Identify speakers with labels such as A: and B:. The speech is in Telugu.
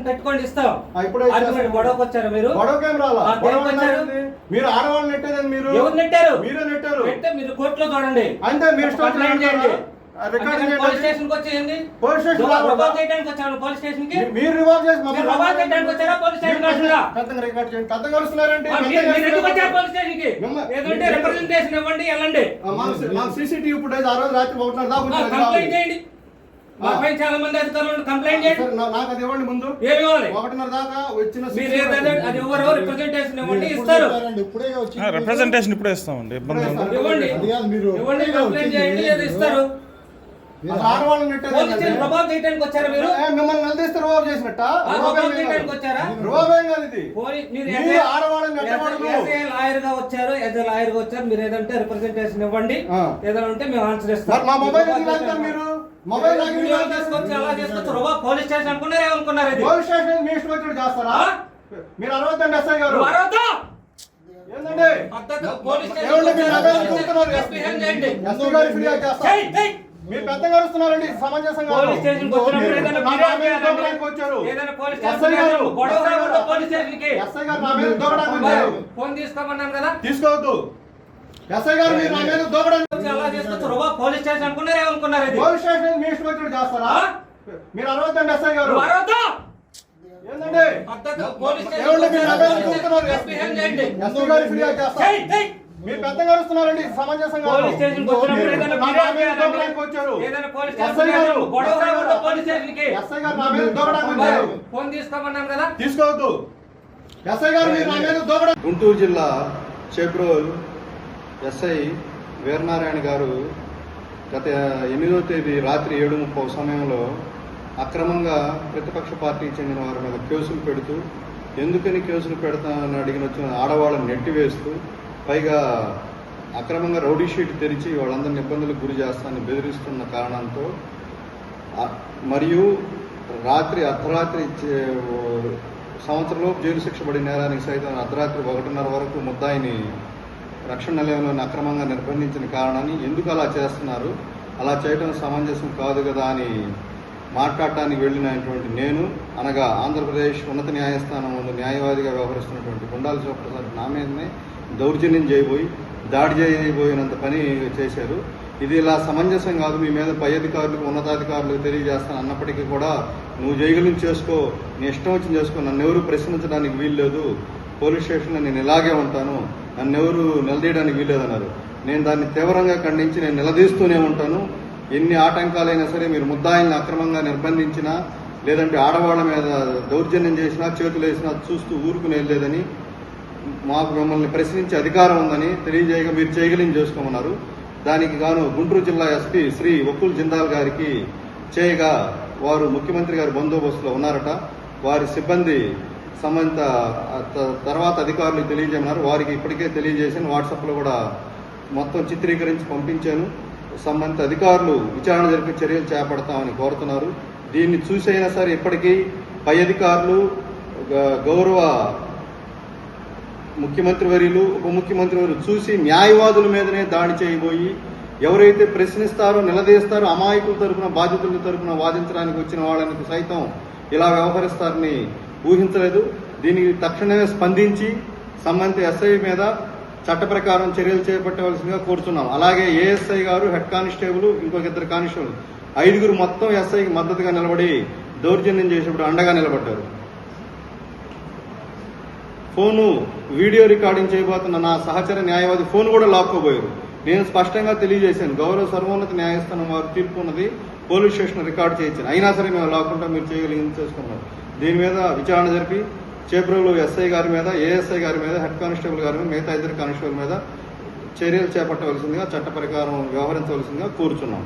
A: పెట్టుకోండి ఇస్తాం. గొడవకి వచ్చారు మీరు?
B: మీరు ఆడవాళ్ళు నెట్టేదని మీరు
A: ఎవరు నెట్టారు?
B: మీరే నెట్టారు.
A: మీరు కోర్టులో చూడండి.
B: అంటే మీరు
A: పోలీస్ స్టేషన్ కి వచ్చేయండి.
B: పోలీస్ స్టేషన్
A: రివాల్వ్ చేయడానికి వచ్చాను. పోలీస్ స్టేషన్ కి
B: మీరు రివాల్వ్ చేసి
A: రివాల్వ్ చేయడానికి వచ్చారా? పోలీస్ స్టేషన్
B: పెద్ద కలుస్తున్నారంటే
A: పోలీస్ స్టేషన్ కి ఏదంటే రిప్రజెంటేషన్ ఇవ్వండి, వెళ్ళండి.
B: మాకు సీసీటీవీ ఫుటేజ్ ఆ రోజు రాత్రి 1:30 దాకా
A: కంప్లైంట్ చేయండి. మాపై చాలా మంది అధికారులు కంప్లైంట్ చేయండి.
B: నాకు అది ఇవ్వండి. ముందు
A: ఏమి ఇవ్వాలి?
B: 1:30 దాకా వచ్చిన
A: అది ఎవరో రిప్రజెంటేషన్ ఇవ్వండి, ఇస్తారు.
C: రిప్రజెంటేషన్ ఇప్పుడే ఇస్తామండి.
A: ఇవ్వండి, ఇవ్వండి, కంప్లైంట్ చేయండి, అది ఇస్తారు.
B: ఆడవాళ్ళు నెట్టేది
A: రివాల్వ్ చేయడానికి వచ్చారా మీరు?
B: మిమ్మల్ని నిలదీస్తే రివాల్వ్ చేసినట్ట
A: వచ్చారా?
B: రివాల్వ్ కాదు ఇది.
A: లాయర్ గా వచ్చారు, లాయర్ గా వచ్చారు. మీరు ఏదంటే రిప్రజెంటేషన్ ఇవ్వండి, ఏదైనా ఉంటే మేము ఆన్సర్ ఇస్తాం.
B: మా మొబైల్ మీరు మొబైల్
A: తీసుకొచ్చి అలా తీసుకొచ్చి పోలీస్ స్టేషన్ అనుకున్నారు, ఏమనుకున్నారు?
B: పోలీస్ స్టేషన్ మీ ఇష్టం వచ్చినట్టు చేస్తారా? మీరు అరవద్దండి ఎస్ఐ గారు. ఏంటండి మీరు పెద్దగా అరుస్తున్నారండి. సమంజసంగా
A: ఫోన్ తీసుకోమన్నాను కదా,
B: తీసుకోవద్దు. ఎస్ఐ గారు మీరు నా మీద దూకడానికి
A: పోలీస్ స్టేషన్ అనుకున్నారు, ఏమనుకున్నారు?
B: పోలీస్ స్టేషన్ మీ ఇష్టం వచ్చినట్టు చేస్తారా? మీరు అరవద్దండి ఎస్ఐ గారు. ఏంటండి మీరు పెద్దగా అరుస్తున్నారండి. సమంజసంగా
A: ఫోన్ తీసుకోమన్నాను కదా,
B: తీసుకోవద్దు. ఎస్ఐ గారు మీరు నా మీద దూకడానికి. గుంటూరు జిల్లా చేబ్రోల్ ఎస్ఐ వీరనారాయణ గారు గత 8వ తేదీ రాత్రి 7:30 సమయంలో అక్రమంగా ప్రతిపక్ష పార్టీకి చెందిన వారి మీద కేసులు పెడుతూ, ఎందుకని కేసులు పెడతానని అడిగిన వచ్చిన ఆడవాళ్ళని నెట్టివేస్తూ, పైగా అక్రమంగా రౌడీ షీట్ తెరిచి వాళ్ళందరినీ ఇబ్బందులకు గురి చేస్తానని బెదిరిస్తున్న కారణంతో, మరియు రాత్రి అర్ధరాత్రి సంవత్సరంలో జైలు శిక్ష పడిన నేరానికి సైతం అర్ధరాత్రి 1:30 వరకు ముద్దాయిని రక్షణ నిలయంలోని అక్రమంగా నిర్బంధించిన కారణాన్ని ఎందుకు అలా చేస్తున్నారు, అలా చేయడం సమంజసం కాదు కదా అని మాట్లాడటానికి వెళ్ళినటువంటి నేను, అనగా ఆంధ్రప్రదేశ్ ఉన్నత న్యాయస్థానం ముందు న్యాయవాదిగా వ్యవహరిస్తున్నటువంటి గుండాల శివప్రసాద్ నా మీదనే దౌర్జన్యం చేయబోయి దాడి చేయబోయినంత పని చేశారు. ఇది ఇలా సమంజసం కాదు, మీ మీద పై అధికారులకు ఉన్నతాధికారులకు తెలియజేస్తాను అన్నప్పటికీ కూడా నువ్వు జైలు చేసుకో, నీ ఇష్టం వచ్చింది చేసుకో, నన్ను ఎవరు ప్రశ్నించడానికి వీల్లేదు, పోలీస్ స్టేషన్లో నేను ఇలాగే ఉంటాను, నన్ను ఎవరు నిలదీయడానికి వీల్లేదన్నారు. నేను దాన్ని తీవ్రంగా ఖండించి నేను నిలదీస్తూనే ఉంటాను. ఎన్ని ఆటంకాలైనా సరే, మీరు ముద్దాయిల్ని అక్రమంగా నిర్బంధించినా, లేదంటే ఆడవాళ్ల మీద దౌర్జన్యం చేసినా, చేతులు వేసినా చూస్తూ ఊరుకునేలేదని, మాకు మిమ్మల్ని ప్రశ్నించే అధికారం ఉందని తెలియజేయగా మీరు చేయగలిని చేసుకోమన్నారు. దానికి గాను గుంటూరు జిల్లా ఎస్పీ శ్రీ వకుల్ జిందాల్ గారికి చేయగా, వారు ముఖ్యమంత్రి గారి బందోబస్తులో ఉన్నారట. వారి సిబ్బంది సంబంధిత తర్వాత అధికారులకు తెలియజేయమన్నారు. వారికి ఇప్పటికే తెలియజేశాను, వాట్సాప్లో కూడా మొత్తం చిత్రీకరించి పంపించాను. సంబంధిత అధికారులు విచారణ జరిపి చర్యలు చేపడతామని కోరుతున్నారు. దీన్ని చూసైనా సరే ఇప్పటికీ పై అధికారులు, గౌరవ ముఖ్యమంత్రి వర్యులు, ఉప ముఖ్యమంత్రి వర్యులు చూసి న్యాయవాదుల మీదనే దాడి చేయబోయి, ఎవరైతే ప్రశ్నిస్తారో నిలదీస్తారో అమాయకుల తరపున, బాధితుల తరపున వాదించడానికి వచ్చిన వాళ్ళని సైతం ఇలా వ్యవహరిస్తారని ఊహించలేదు. దీనికి తక్షణమే స్పందించి సంబంధిత ఎస్ఐ మీద చట్ట ప్రకారం చర్యలు చేపట్టవలసిందిగా కోరుతున్నాం. అలాగే ఏఎస్ఐ గారు, హెడ్ కానిస్టేబుల్, ఇంకొక 2 కానిస్టేబుల్, 5గురు మొత్తం ఎస్ఐకి మద్దతుగా నిలబడి దౌర్జన్యం చేసేప్పుడు అండగా నిలబడ్డారు. ఫోను వీడియో రికార్డింగ్ చేయబోతున్న నా సహచర న్యాయవాది ఫోన్ కూడా లాక్కోబోయారు. నేను స్పష్టంగా తెలియజేశాను, గౌరవ సర్వోన్నత న్యాయస్థానం వారు తీర్పు ఉన్నది, పోలీస్ స్టేషన్ రికార్డు చేయించాను, అయినా సరే మేము లాక్కుంటా మీరు చేయగలిగింది చేసుకున్నారు. దీని మీద విచారణ జరిపి చేబ్రోలు ఎస్ఐ గారి మీద, ఏఎస్ఐ గారి మీద, హెడ్ కానిస్టేబుల్ గారి మీద, మిగతా 2 కానిస్టేబుల్ మీద చర్యలు చేపట్టవలసిందిగా, చట్ట ప్రకారం వ్యవహరించవలసిందిగా కోరుచున్నాం.